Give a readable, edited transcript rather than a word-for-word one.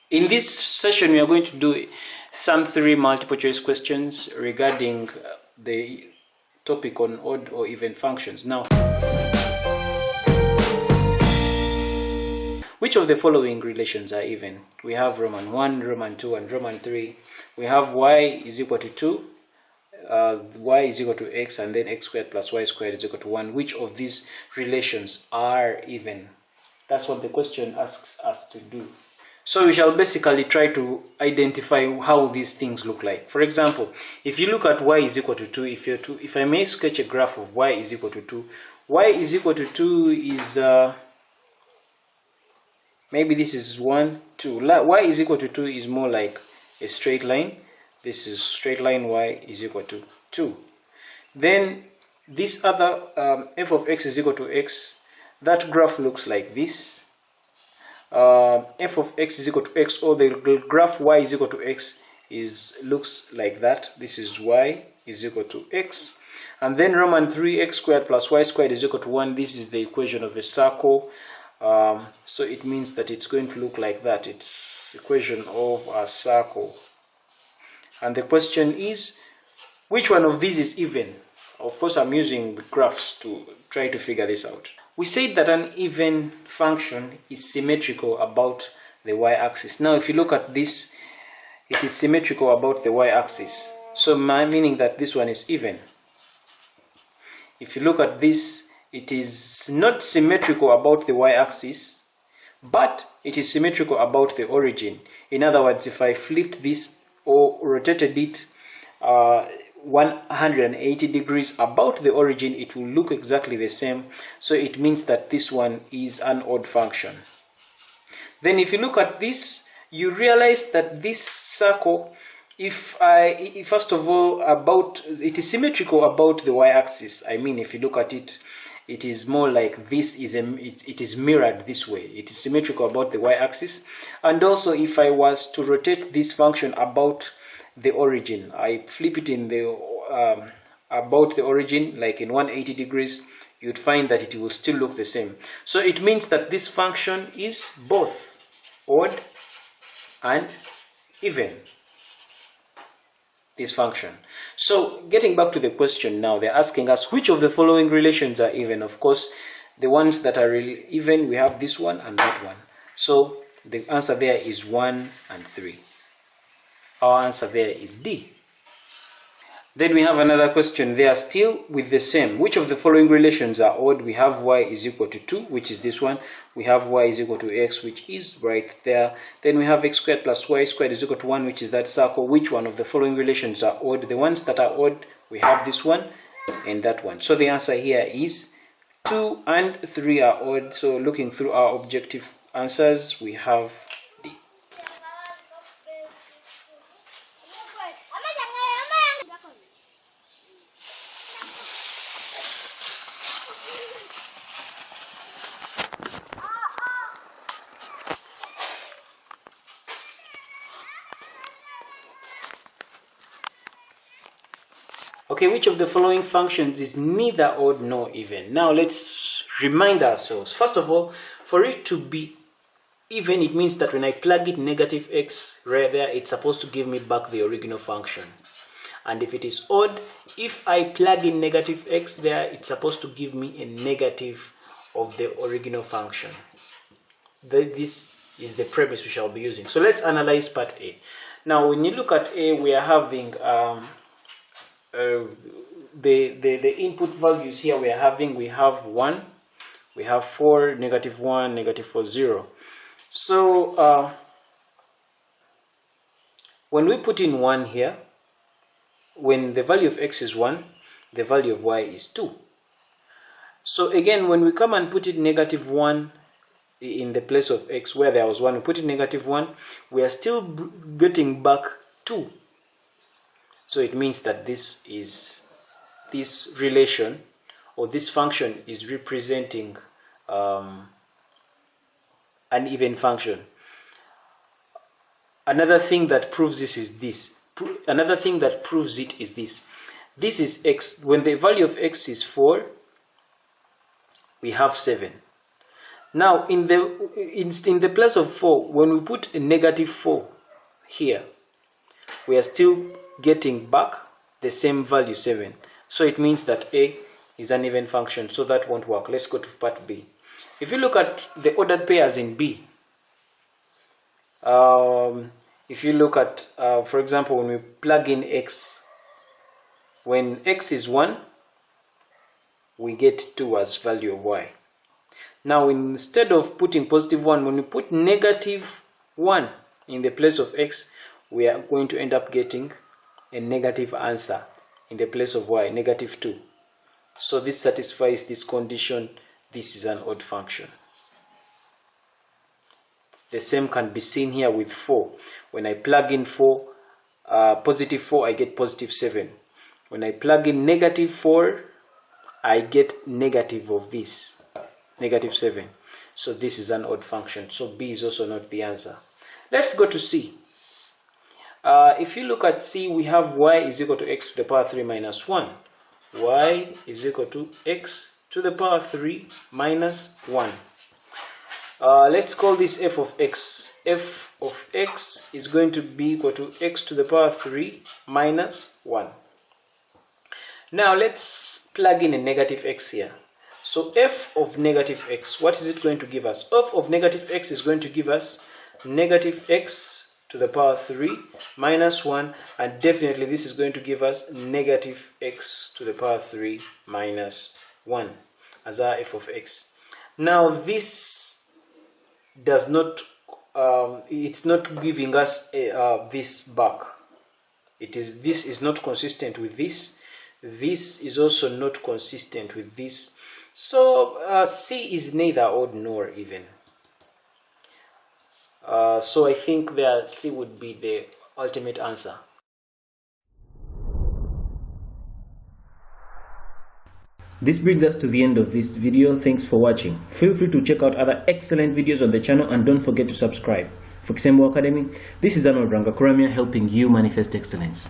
In this session, we are going to do some 3 multiple choice questions regarding the topic on odd or even functions. Now, which of the following relations are even? We have Roman 1, Roman 2, and Roman 3. We have y is equal to 2, y is equal to x, and then x squared plus y squared is equal to 1. Which of these relations are even? That's what the question asks us to do. So we shall basically try to identify how these things look like. For example, if you look at y is equal to 2, if I may sketch a graph of y is equal to 2, y is equal to 2 is, maybe this is 1, 2. Y is equal to 2 is more like a straight line. This is straight line, y is equal to 2. Then this other f of x is equal to x, that graph looks like this. F of x is equal to x, or the graph y is equal to x looks like that. This is y is equal to x, and then Roman 3, x squared plus y squared is equal to 1. This is the equation of a circle, so it means that it's going to look like that. It's equation of a circle, and the question is, which one of these is even? Of course, I'm using the graphs to try to figure this out. We said that an even function is symmetrical about the y-axis. Now, if you look at this, it is symmetrical about the y-axis. So, meaning that this one is even. If you look at this, it is not symmetrical about the y-axis, but it is symmetrical about the origin. In other words, if I flipped this or rotated it 180 degrees about the origin, it will look exactly the same. So it means that this one is an odd function. Then if you look at this, you realize that this circle, first of all, it is symmetrical about the y-axis. I mean, if you look at it, it is more like this is it is mirrored this way. It is symmetrical about the y-axis. And also, if I was to rotate this function about the origin, I flip it in the about the origin, like in 180 degrees, you'd find that it will still look the same. So it means that this function is both odd and even, this function. So getting back to the question now, they're asking us which of the following relations are even. Of course, the ones that are really even, we have this one and that one. So the answer there is 1 and 3. Our answer there is D. Then we have another question there still with the same. Which of the following relations are odd? We have y is equal to 2, which is this one. We have y is equal to x, which is right there. Then we have x squared plus y squared is equal to 1, which is that circle. Which one of the following relations are odd? The ones that are odd, we have this one and that one. So the answer here is 2 and 3 are odd. So looking through our objective answers, we have D. Okay, which of the following functions is neither odd nor even? Now let's remind ourselves. First of all, for it to be even, it means that when I plug it negative x right there, it's supposed to give me back the original function. And if it is odd, if I plug in negative x there, it's supposed to give me a negative of the original function. This is the premise we shall be using. So let's analyze part A. Now when you look at A, we are having the input values here. We have 1, we have 4, negative 1, negative 4, 0. So when we put in 1 here, when the value of x is 1, the value of y is 2. So again, when we come and put it negative 1 in the place of x where there was 1, we put it negative 1, we are still getting back 2. So it means that this relation or this function is representing an even function. Another thing that proves this is this. Another thing that proves it is this. This is x. When the value of x is 4, we have 7. Now in the place of 4, when we put a negative 4 here, we are still getting back the same value 7. So it means that A is an even function, so that won't work. Let's go to part B. If you look at the ordered pairs in B, if you look at, for example, when we plug in x, when x is 1, we get 2 as value of y. Now, instead of putting positive 1, when we put negative 1 in the place of x, we are going to end up getting a negative answer in the place of y, negative 2. So this satisfies this condition. This is an odd function. The same can be seen here with 4. When I plug in 4, positive 4, I get positive 7. When I plug in negative 4, I get negative of this, negative 7. So this is an odd function. So B is also not the answer. Let's go to C. If you look at C, we have y is equal to x to the power 3 minus 1. Y is equal to x to the power 3 minus 1. Let's call this f of x. F of x is going to be equal to x to the power 3 minus 1. Now let's plug in a negative x here. So f of negative x, what is it going to give us? F of negative x is going to give us negative x to the power 3 minus 1, and definitely this is going to give us negative x to the power 3 minus 1 as our f of x. Now this does not, it's not giving us this back. This is not consistent with this. This is also not consistent with this. So C is neither odd nor even. So I think that C would be the ultimate answer. This brings us to the end of this video. Thanks for watching. Feel free to check out other excellent videos on the channel, and don't forget to subscribe. For Kisembo Academy, this is Ramon helping you manifest excellence.